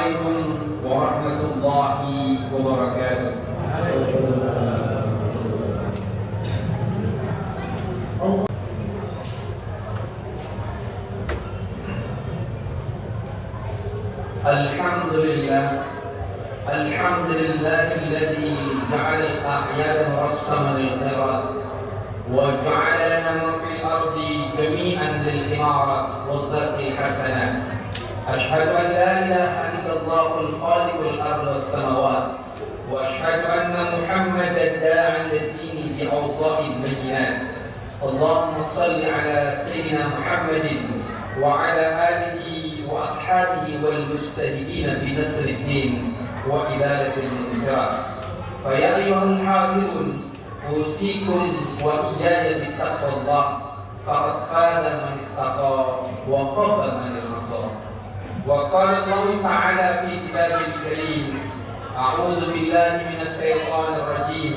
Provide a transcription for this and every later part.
عليكم ورحمة الله وبركاته. الحمد لله الذي جعل الأعياد مرسما للخيرات وجعل لنا ما في الأرض جميعا للإمارات والزرع الحسنات. أشهد أن لا إله إلا الله الخالق الأرض والسماوات، وأشهد أن محمدا الداعي للدين بأوضاع البينات. اللهم صل على سيدنا محمد وعلى آله وأصحابه والمجتهدين بنصر الدين وإزالة المنكرات. فيا أيها الحاضرون أوصيكم وإياي بتقوى الله، فقد فاز من اتقى وخاب من عصى. وقال الله تعالى في كتابه الكريم: أعوذ بالله من الشيطان الرجيم،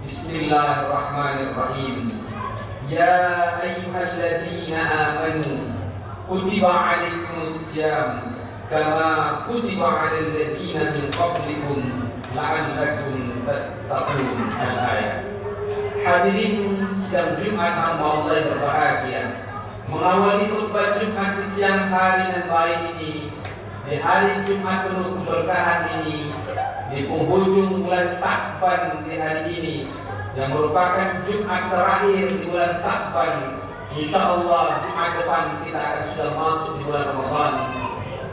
بسم الله الرحمن الرحيم. يا أيها الذين آمنوا كتب عليكم الصيام كما كتب على الذين من قبلكم لعلكم تتقون. Al-ayat. Hadirin sidang Jumat hamba Allah yang berbahagia, mengawali khutbah Jumat di siang hari yang baik ini, di hari Jumat penuh keberkahan ini, di penghujung bulan Sya'ban di hari ini, yang merupakan Jumat terakhir di bulan Sya'ban. InsyaAllah Jumat depan kita akan sudah masuk di bulan Ramadan.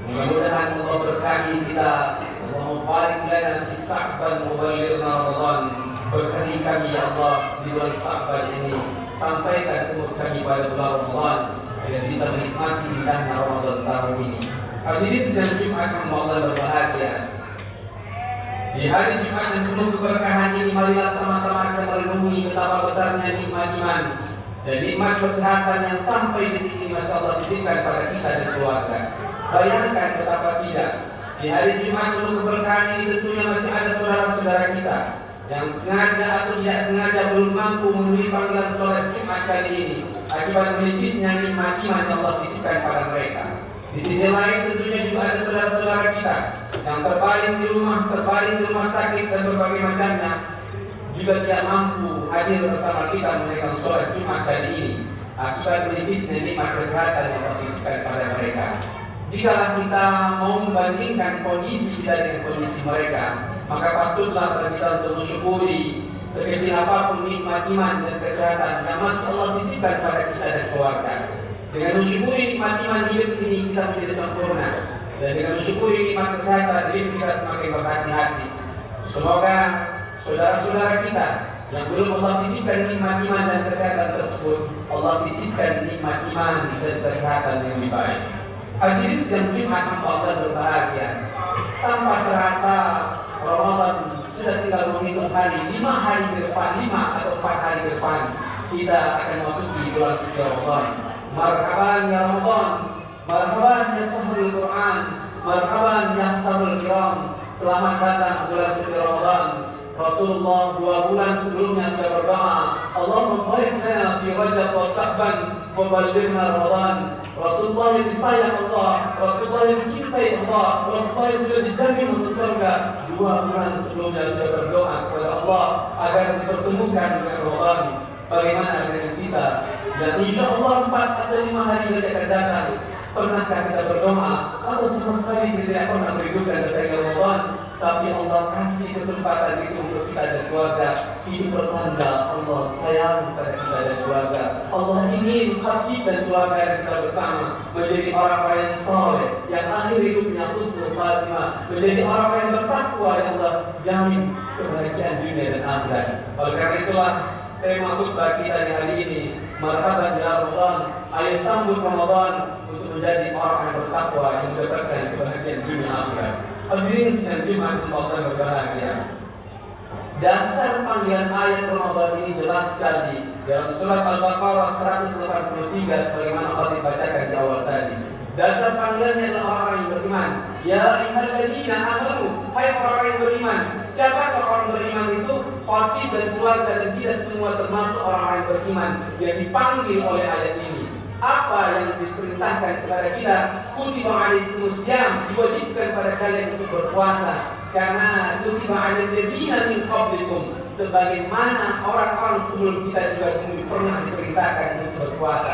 Mudah-mudahan Allah berkahi kita. Allahumma barik lana fi Sya'ban wa ballighna Ramadan. Berkahi kami ya Allah di bulan Sya'ban ini, sampaikan umur kami pada bulan Ramadan agar bisa menikmati indahnya Ramadan tahun ini. Hadirin sidang Jumat yang Allah berbahagia, di hari Jumat yang penuh keberkahan ini, marilah sama-sama kita merenungi betapa besarnya nikmat iman dan nikmat kesehatan yang sampai detik ini Masya Allah diberikan pada kita dan keluarga. Bayangkan betapa tidak, di hari Jumat penuh keberkahan ini tentunya masih ada saudara-saudara kita yang sengaja atau tidak sengaja belum mampu memenuhi panggilan sholat Jumat kali ini akibat menipisnya nikmat iman yang Allah titipkan pada mereka. Di sisi lain tentunya juga ada saudara-saudara kita yang terbaring di rumah sakit dan berbagai macamnya, juga tidak mampu hadir bersama kita menunaikan sholat Jumat kali ini akibat menipisnya nikmat kesehatan yang Allah titipkan pada mereka. Jikalau kita mau membandingkan kondisi kita dengan kondisi mereka, maka patutlah bagi kita untuk mensyukuri sekecil apapun nikmat iman dan kesehatan yang masih Allah titipkan pada kita dan keluarga. Dengan mensyukuri nikmat iman hidup ini kita menjadi sempurna, dan dengan mensyukuri nikmat kesehatan hidup kita semakin berhati-hati. Semoga saudara-saudara kita yang belum Allah titipkan nikmat iman dan kesehatan tersebut, Allah titipkan nikmat iman dan kesehatan yang lebih baik. Hadirin sedang Jumat hamba Allah berbahagia, tanpa terasa Ramadan sudah tinggal menghitung hari, 5 hari ke depan, 5 atau 4 hari ke depan kita akan masuk di bulan suci Ramadan. Marhaban ya Ramadan, marhaban ya Sahrul Quran, marhaban ya Sahrul Kiram. Selamat datang bulan suci Ramadan. Rasulullah 2 bulan sebelumnya sudah berdoa, Allahumma barik lana fi Rajab wa Sya'ban wa ballighna Ramadan. Rasulullah yang disayang Allah, Rasulullah yang dicintai Allah, Rasulullah yang sudah dijamin masuk surga, 2 bulan sebelumnya sudah berdoa kepada Allah agar dipertemukan dengan Ramadan. Bagaimana dengan kita yang insya Allah 4 atau 5 hari lagi akan datang? Pernahkah kita berdoa atau sama sekali tidak pernah merindukan datangnya Ramadan? Tapi Allah kasih kesempatan itu untuk kita dan keluarga. Ini pertanda Allah sayang kepada kita dan keluarga. Allah ingin hati dan keluarga yang kita bersama menjadi orang-orang yang soleh, yang akhir hidupnya husnul khatimah, menjadi orang-orang yang bertakwa yang Allah jamin kebahagiaan dunia dan akhirat. Oleh karena itulah tema khutbah kita di hari ini, marhaban ya Ramadan, ayo sambut Ramadan untuk menjadi orang yang bertakwa yang mendapatkan kebahagiaan dunia akhirat. Hadirin sedang Jumat Allah berbahagia. Dasar panggilan ayat Ramadan ini jelas sekali dalam surat Al-Baqarah 183 sebagaimana Allah dibacakan di awal tadi. Dasar panggilannya adalah orang yang beriman. Ya ayyuhalladzina amanu, hai orang yang beriman. Siapakah orang beriman itu? Khatib dan keluarga dan tidak semua termasuk orang yang beriman yang dipanggil oleh ayat ini. Apa yang diperintahkan kepada kita? Kutiba alaikumusiyam, diwajibkan pada kalian untuk berpuasa. Karena kutiba alal ladzina min qablikum, sebagaimana orang-orang sebelum kita juga pernah diperintahkan untuk berpuasa.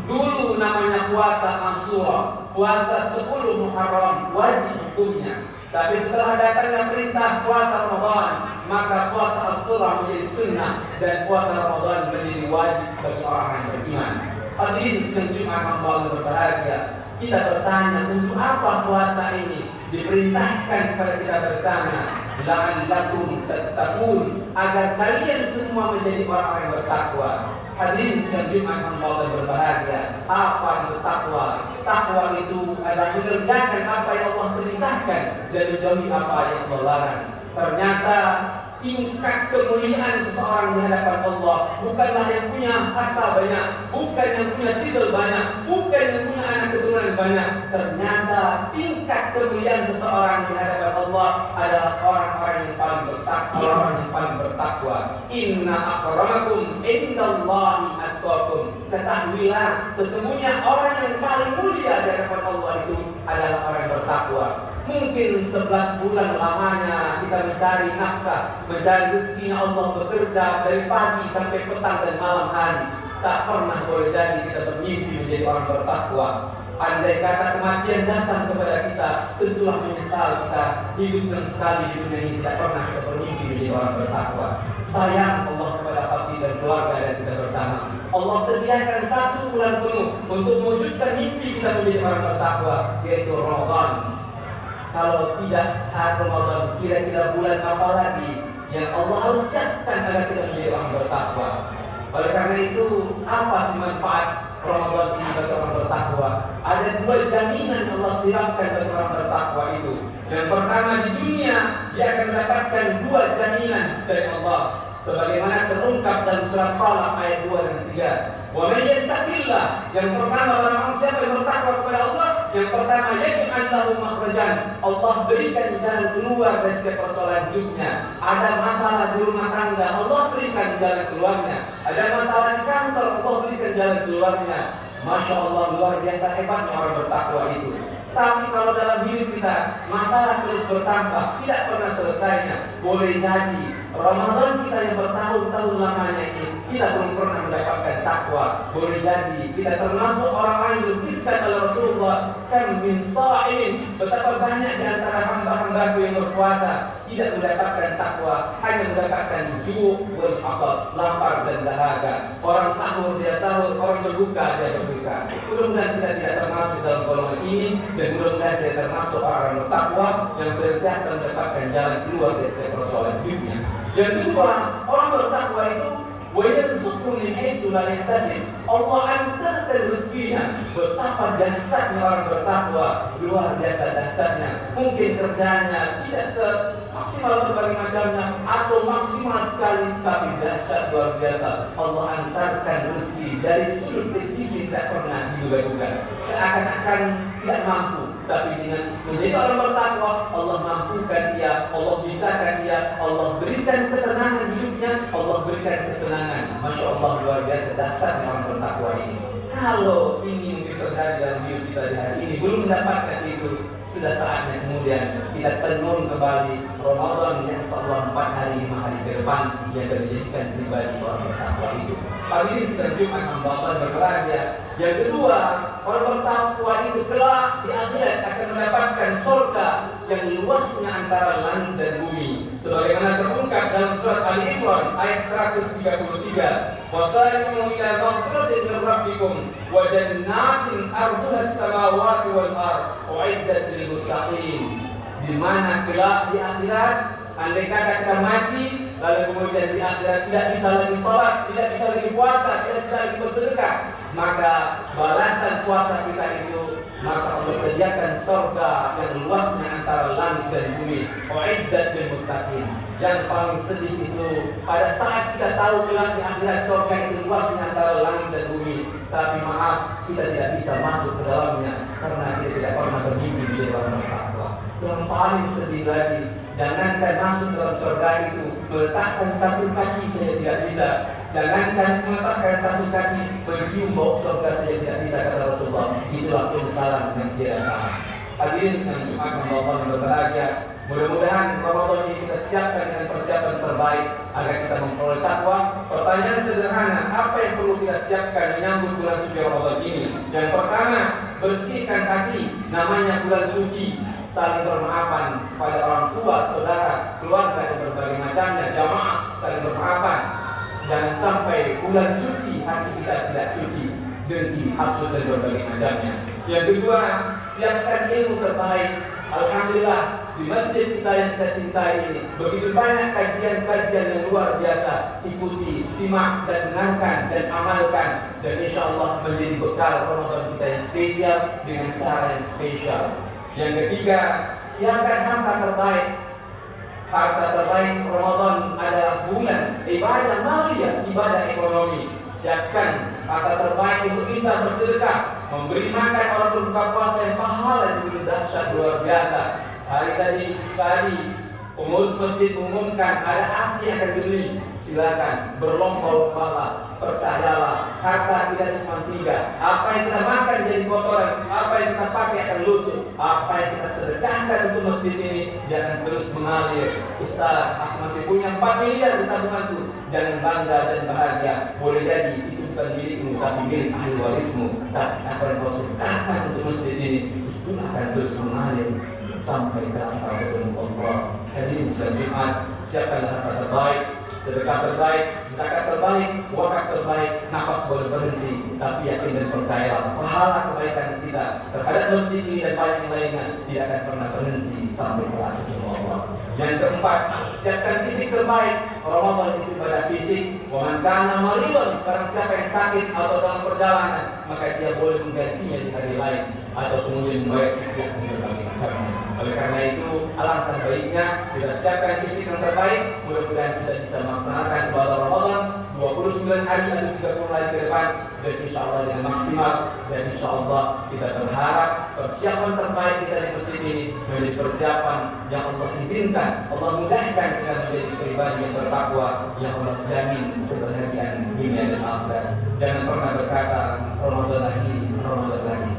Dulu namanya puasa Asyura, puasa 10 Muharram, wajib hukumnya. Tapi setelah datangnya perintah puasa Ramadan, maka puasa Asyura menjadi sunnah dan puasa Ramadan menjadi wajib bagi orang yang beriman. Hadirin sekalian Jumat Allah berbahagia, kita bertanya, untuk apa puasa ini diperintahkan kepada kita bersama? La'allakum tattaqun, agar kalian semua menjadi orang yang bertakwa. Hadirin sekalian Jumat Allah berbahagia, apa itu takwa? Takwa itu adalah mengerjakan apa yang Allah perintahkan dan menjauhi apa yang Allah larang. Ternyata tingkat kemuliaan seseorang di hadapan Allah bukanlah yang punya harta banyak, bukan yang punya titel banyak, bukan yang punya anak keturunan banyak. Ternyata tingkat kemuliaan seseorang di hadapan Allah adalah orang-orang yang paling bertakwa, orang yang paling bertakwa. Inna akramakum indallahi atqakum. Ketahuilah, sesungguhnya orang yang paling mulia di hadapan Allah itu adalah orang yang bertakwa. Mungkin 11 bulan lamanya kita mencari nafkah, mencari rezeki Allah, bekerja dari pagi sampai petang dan malam hari. Tak pernah boleh jadi kita bermimpi menjadi orang bertakwa. Andai kata kematian datang kepada kita, tentulah menyesal kita hidupkan sekali di dunia ini, tidak pernah kita bermimpi menjadi orang bertakwa. Sayang Allah kepada hati dan keluarga dan kita bersama. Allah sediakan 1 bulan penuh untuk mewujudkan mimpi kita menjadi orang bertakwa, yaitu Ramadan. Kalau tidak Ramadan, kira-kira bulan apa lagi yang Allah harus siapkan agar kita menjadi orang bertakwa? Oleh karena itu, apa sih manfaat Ramadan ini bagi orang bertakwa? Ada 2 jaminan Allah siapkan bagi orang bertakwa itu. Yang pertama, di dunia dia akan mendapatkan 2 jaminan dari Allah, sebagaimana terungkap dalam surat Talaq ayat 2 dan 3. Wa may yattaqillah, yang pertama barang siapa yang bertakwa kepada Allah, yang pertama yaj'al lahu makhrajan, Allah berikan jalan keluar dari setiap persoalan hidupnya. Ada masalah di rumah tangga, Allah berikan jalan keluarnya. Ada masalah di kantor, Allah berikan jalan keluarnya. Masya Allah, luar biasa hebatnya orang bertakwa itu. Tapi kalau dalam hidup kita masalah terus bertambah, tidak pernah selesainya, boleh jadi Ramadan kita yang bertahun-tahun lamanya ini kita belum pernah mendapatkan takwa. Boleh jadi kita termasuk orang-orang yang dilukiskan oleh Rasulullah, kan min sha'in, betapa banyak di antara hamba-hambaku yang berpuasa tidak mendapatkan takwa, hanya mendapatkan ju' wal atas, lapar dan dahaga. Orang sahur dia sahur, orang berbuka dia berbuka. Mudah-mudahan kita tidak termasuk dalam golongan ini, dan mudah-mudahan kita termasuk orang bertakwa yang senantiasa mendapatkan jalan keluar dari setiap persoalan hidupnya. Yang kedua, orang bertakwa itu wa yarzuqhu min haitsu la yahtasib. Allah antarkan rezekinya. Betapa dahsyatnya orang bertakwa, luar biasa dahsyatnya. Mungkin kerjanya tidak semaksimal berbagai macamnya atau maksimal sekali, tapi dahsyat luar biasa. Allah antarkan rezeki dari sudut sisi tidak pernah diduga-duga. Seakan-akan tidak mampu, tapi dengan menjadi orang bertakwa, Allah mampukan dia, Allah bisakan dia, Allah berikan ketenangan hidupnya, Allah berikan kesenangan. Masya Allah, luar biasa dahsyatnya orang bertakwa ini. Kalau ini yang terjadi dalam hidup kita di hari ini belum mendapatkan itu, sudah saatnya kemudian kita tenun kembali Ramadan yang insyaAllah 4 hari 5 hari ke depan yang menjadikan pribadi orang bertakwa itu. Pagi ini sedang Jumat Allah berbahagia. Yang kedua, orang bertakwa itu kelak di akhirat akan mendapatkan surga yang luasnya antara langit dan bumi. Sebagaimana terungkap dalam surat Ali Imran ayat 133. Wasari'u ila maghfiratin min rabbikum wa jannatin arduha as-samawati wal ardh u'iddat lil muttaqin. Di mana kelak di akhirat, andai kata kita mati lalu kemudian di akhirat tidak bisa lagi sholat, tidak bisa lagi puasa, tidak bisa lagi bersedekah, maka balasan puasa kita itu, maka Allah sediakan surga yang luasnya antara langit dan bumi. U'iddat lil muttaqin. Yang paling sedih itu pada saat kita tahu kelak di akhirat surga itu luasnya antara langit dan bumi, tapi maaf kita tidak bisa masuk ke dalamnya karena kita tidak pernah bermimpi di dalam takwa. Yang paling sedih lagi, jangankan masuk ke dalam surga itu, meletakkan satu kaki saja tidak bisa. Jangankan meletakkan satu kaki, mencium bau surga saja tidak bisa, kata Rasulullah. Itulah penyesalan yang tidak tahan. Hadirin sekalian Jumat Allah yang berbahagia. Mudah-mudahan Ramadan ini kita siapkan dengan persiapan terbaik agar kita memperoleh takwa. Pertanyaan sederhana, apa yang perlu kita siapkan menyambut bulan suci Ramadan ini? Yang pertama, bersihkan hati. Namanya bulan suci, saling bermaafan pada orang tua, saudara, keluarga dan berbagai macamnya, jamaah saling bermaafan. Jangan sampai bulan suci hati kita tidak suci, dengki, hasud dan berbagai macamnya. Yang kedua, siapkan ilmu terbaik. Alhamdulillah di masjid kita yang kita cintai ini begitu banyak kajian-kajian yang luar biasa. Ikuti, simak dan dengarkan dan amalkan, dan insya Allah menjadi bekal Ramadan kita yang spesial dengan cara yang spesial. Yang ketiga, siapkan harta terbaik. Harta terbaik Ramadan adalah bulan ibadah maliyah, ibadah ekonomi. Siapkan harta terbaik untuk bisa bersedekah, memberi makan orang berbuka puasa yang pahala yang begitu dahsyat luar biasa. Hari tadi pengurus masjid mengumumkan ada ASI yang akan dibeli. Silakan berlomba-lomba. Percayalah, harta tidak cuma tiga. Apa yang kita makan jadi kotoran, apa yang kita pakai akan lusuh. Apa yang kita sedekahkan untuk masjid ini jangan terus mengalir. Ustaz, aku masih punya 4 miliar di tabunganku. Jangan bangga dan bahagia. Boleh jadi itu bukan milikmu, tapi milik ahli warismu. Tapi apa yang kau sedekahkan untuk masjid ini, itu akan terus mengalir sampai ke akal ketemu Allah. Hadirin sekalian Jumat, siapkanlah harta terbaik, sedekah terbaik, zakat terbaik, wakaf terbaik. Nafas boleh berhenti, tapi yakin dan percaya pahala kebaikan kita terhadap masjid ini dan banyak yang lainnya tidak akan pernah berhenti sampai ke akal ketemu Allah. Yang keempat, siapkan fisik terbaik. Ramadan itu pada fisik. Waman kana maridun, barang siapa yang sakit atau dalam perjalanan, maka dia boleh menggantinya di hari lain atau kemudian membayar fidyah berbagai macamnya. Oleh karena itu, alangkah baiknya kita siapkan fisik yang terbaik. Mudah-mudahan kita bisa melaksanakan ibadah Ramadan 29 hari atau 30 hari ke depan, dan insya Allah dengan maksimal. Dan insya Allah kita berharap persiapan terbaik kita di masjid ini menjadi persiapan yang Allah izinkan, Allah mudahkan kita menjadi pribadi yang bertakwa, yang Allah jamin kebahagiaan dunia dan akhirat. Jangan pernah berkata Ramadan lagi, Ramadan lagi.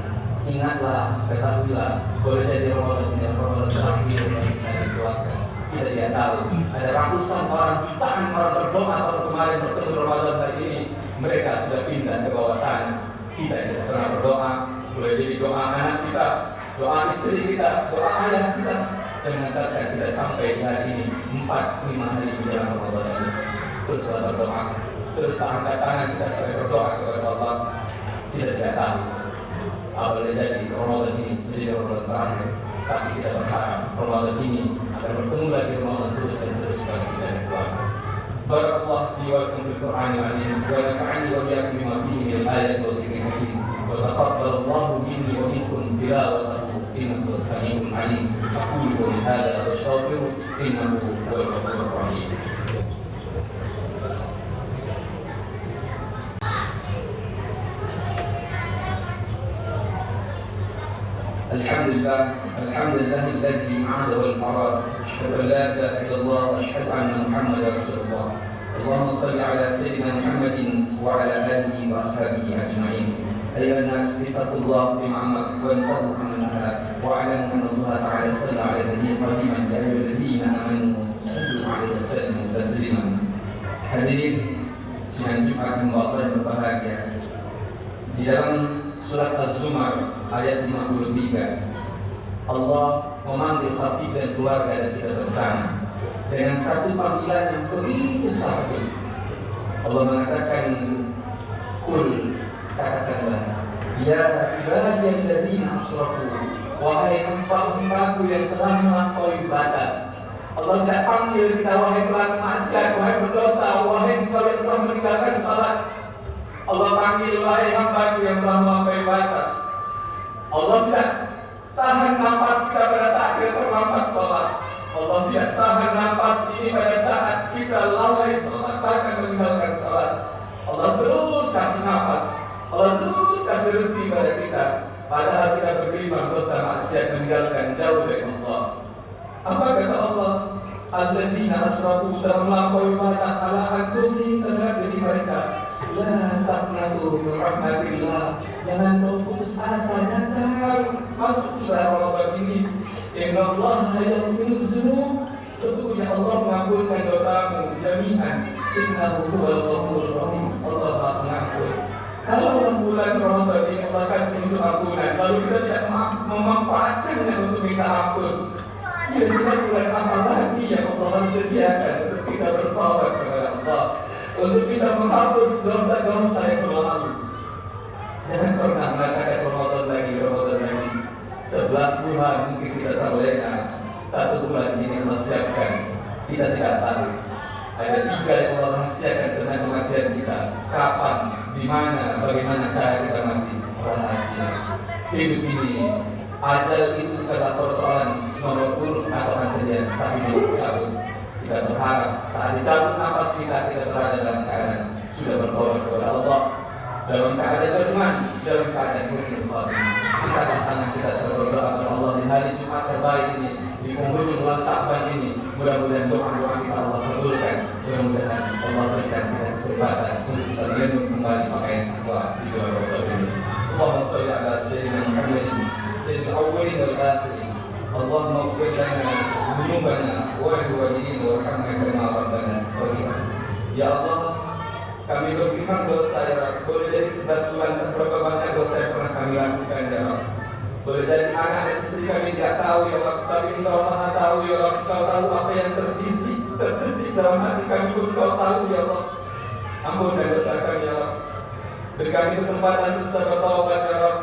Ingatlah, ketahuilah, boleh jadi Ramadan ini Ramadan terakhir bagi kita keluarga. Kita tidak tahu. Ada ratusan orang, jutaan orang berdoa kalau kemarin bertemu Ramadan hari ini, mereka sudah pindah ke bawah tanah. Kita tidak pernah berdoa. Boleh jadi doa anak kita, doa istri kita, doa ayah kita, dan mengantarkan tidak sampai hari ini 4-5 hari menjelang Ramadan ini. Terus berdoa, terus angkat tangan kita sampai berdoa kepada Allah. Tidak tahu. Boleh jadi Ramadan ini menjadi Ramadan terakhir, tapi kita berharap Ramadan ini akan bertemu lagi Ramadan terus dan terus bagi kita dan keluarga. Barakallahu fi wa lakum bil Qur'anil azim wa nafa'ani wa iyyakum bima fihi min ayati wa dzikril hakim wa taqabbalallahu minni wa minkum tilawatahu innahu as-sami'ul 'alim. Aqulu qawli hadha wa astaghfiru innahu huwal ghafurur rahim. Alhamdulillah alladzi a'ada wal farad. Asyhadu an la ilaha illallah wa asyhadu anna Muhammadar Rasulullah. Allahumma shalli ala sayyidina Muhammadin wa ala alihi wa ashabihi ajma'in. Ayyuhan nas ittaqullah bima amara wa antahu amma naha wa a'lamu anna Allah ta'ala shalla ala nabiyyina qadiman ya ayyuhalladzina amanu sallu alaihi wa sallimu tasliman. Hadirin sidang Jumat yang berbahagia. Di dalam surat Az-Zumar ayat 53, Allah memanggil khatib dan keluarga dan kita bersama dengan satu panggilan yang begitu satu. Allah mengatakan, Kul, katakanlah, ya ibadiyalladzina asrafu, wahai hamba-hambaku yang telah melampaui batas. Allah tidak panggil kita wahai pelaku maksiat, wahai berdosa, wahai engkau yang telah meninggalkan salat. Allah panggil wahai hambaku yang telah melampaui batas. Allah tidak tahan nafas kita pada saat kita terlambat sholat. Allah tidak tahan nafas ini pada saat kita lalai sholat, bahkan meninggalkan sholat. Allah terus kasih nafas, Allah terus kasih rezeki pada kita, padahal kita bergelimang dosa maksiat meninggalkan jauh dari Allah. Apa kata Allah? alladzina asrafu telah melampaui batas ala anfusihim terhadap diri mereka. La taqnatu min rahmatillah, jangan kau putus asa datang masuk ke Ramadan ini. Innallaha yaghfiru dzunub, sesungguhnya Allah mengampunkan dosamu jami'an. Innahu huwal ghafurur rahim, Allah Maha Pengampun. Kalau bulan Ramadan ini Allah kasih untuk ampunan, lalu kita tidak memanfaatkannya untuk minta ampun, kira-kira bulan apa lagi yang Allah sediakan untuk kita bertaubat kepada Allah, untuk bisa menghapus dosa-dosa yang berlalu. Jangan pernah mengatakan Ramadan lagi. 11 bulan mungkin kita terlena, 1 bulan ini Allah siapkan, kita tidak tahu. Ada 3 yang Allah rahasiakan tentang kematian kita. Kapan, di mana, bagaimana cara kita mati, rahasia. Hidup ini, ajal itu adalah persoalan nomor urut atau antrian, tapi dicabut. Kita berharap saat dicabut nafas kita berada dalam keadaan sudah bertobat kepada Allah, dalam keadaan beriman, dalam keadaan husnul khatimah. Kita angkat tangan kita berdoa kepada Allah di hari Jumat terbaik ini, di penghujung bulan Sya'ban ini. Mudah-mudahan doa-doa kita Allah kabulkan. Mudah-mudahan Allah berikan kita kesempatan untuk bisa merenung kembali pakaian takwa di bulan Ramadan ini. Allahumma shalli ala sayyidina Muhammadin sayyidil awwalin wal akhirin. Allahumma ighfir lana dzunubana wa liwalidina warhamna kama rabbana shaghira. Ya Allah, kami berfirman dosa ya Rabb. Boleh dari 11 bulan berapa banyak dosa yang pernah kami lakukan ya Rabb. Boleh dari anak dan istri kami tidak tahu ya Rabb, tapi Engkau Maha tahu ya Rabb. Engkau tahu apa yang terdetik dalam hati kami pun Engkau tahu ya Rabb. Ampunkan dosa kami ya Rabb. Beri kami kesempatan untuk bisa bertaubat ya Rabb.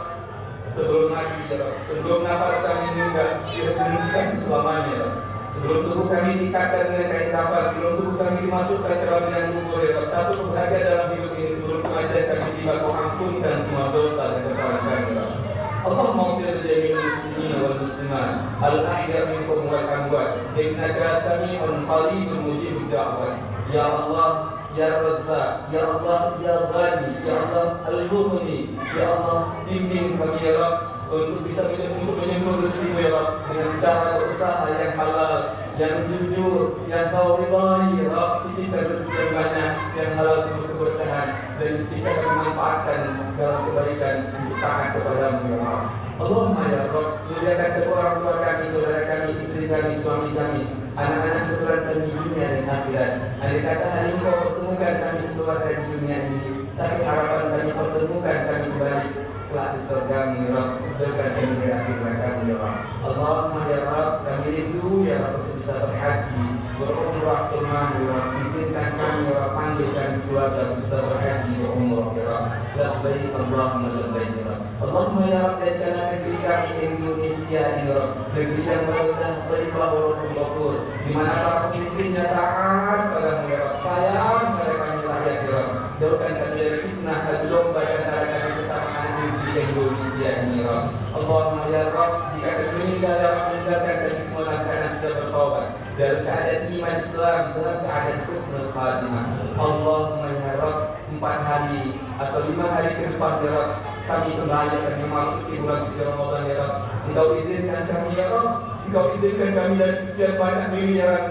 Sebelum mati ya Rabb, sebelum nafas kami juga dihentikan selamanya ya Rabb. Sebelum tubuh kami diikatkan dengan kain kapas, sebelum tubuh kami dimasukkan ke dalam dengan kubur ya Rabb. Satu kebahagiaan dalam hidup ini, sebelum kematian kami tiba, Kau ampunkan semua dosa dan kesalahan kami ya Rabb. Allahumma ighfir li muslimina wal muslimat al-ahya minkum wal amwat innaka sami'un qaribun mujibud da'wat. Ya Allah, Ya Razzaq, Ya Allah, Ya Ghani, Ya Allah Al-Mughni, Ya Allah bimbing kami ya Rabb untuk bisa menyentuh rezeki ya Rabb dengan cara berusaha yang halal, yang jujur, yang Kau ridhai ya Rabb. Titipkan rezeki yang banyak, yang halal untuk keberkahan, dan bisa kami manfaatkan dalam kebaikan untuk taat kepada-Mu ya Rabb. Allahumma ya Rabb, muliakan kedua orang tua kami, saudara kami, istri kami, suami kami, anak-anak keturunan kami di dunia dan akhirat. Andai kata hari ini Kau pertemukan kami sekeluarga di dunia ini, satu harapan kami pertemukan kami kembali setelah di surga-Mu ya Rabb. Jauhkan kami dari api neraka-Mu ya Rabb. Allahumma ya Rabb, kami rindu ya Rabb untuk bisa berhaji, berumrah ke rumah-Mu ya Rabb. Izinkan kami ya Rabb, panggil kami sekeluarga bisa berhaji, berumrah ya Rabb. Labbaik Allahumma labbaik ya Rabb. Allahumma ya Rabb, jadikanlah negeri kami Indonesia ini ya Rabb, negeri yang berlimpah warahmatullahi wabarakatuh, di mana para pemimpinnya taat pada-Mu ya Rabb. Sayang pada kami rakyat ya Rabb. Jauhkan kami dari fitnah dan lomba antara kami sesama anak di Indonesia ini ya Rabb. Allahumma ya Rabb, jika ada meninggal ya Rabb, meninggalkan kami semua dalam keadaan sudah bertaubat, dalam keadaan iman Islam, dalam keadaan husnul khatimah. Allahumma ya Rabb, 4 hari atau 5 hari ke depan ya Rabb, kami kembali akan memasuki bulan suci Ramadan ya Rabb. Engkau izinkan kami ya Rabb, Engkau izinkan kami dari sekian banyak miliaran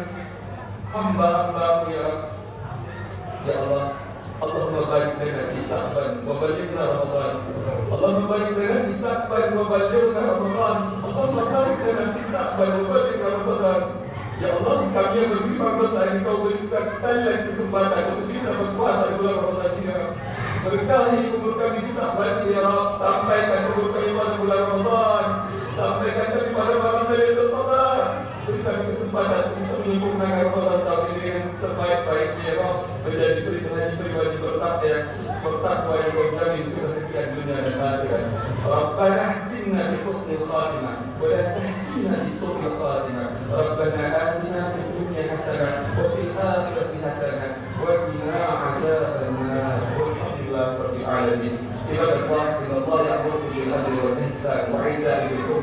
hamba-hamba-Mu ya Rabb. Ya Allah, Allahumma barik lana fi Sya'ban wa ballighna Ramadan. Allahumma barik lana fi Sya'ban wa ballighna Ramadan. Allahumma barik lana fi Sya'ban wa ballighna Ramadan. Ya Allah, kami yang berterima kasih Engkau berikan sekali lagi kesempatan untuk bisa berpuasa di bulan Ramadan ini ya Rabb. Berkahi umur kami di Sya'ban ya Rabb. Sampaikan umur kami pada bulan Ramadan, sampaikan kami pada malam Lailatul Qadar. Beri kami kesempatan untuk bisa menyempurnakan Ramadan tahun ini dengan sebaik-baiknya ya Rabb. Menjadi pribadi bertakwa yang berjamin untuk kebahagiaan dunia dan akhirat. Rabbana ahdina bi husnil khatimah wa la tahdina bi su'il khatimah. Rabbana atina fid dunya hasanah wa fil akhirati hasanah wa qina adzabannar. Walhamdulillahi rabbil alamin. Ibadallah, innallaha ya'muru bil 'adli wal ihsan wa 'ita'i dzil qurba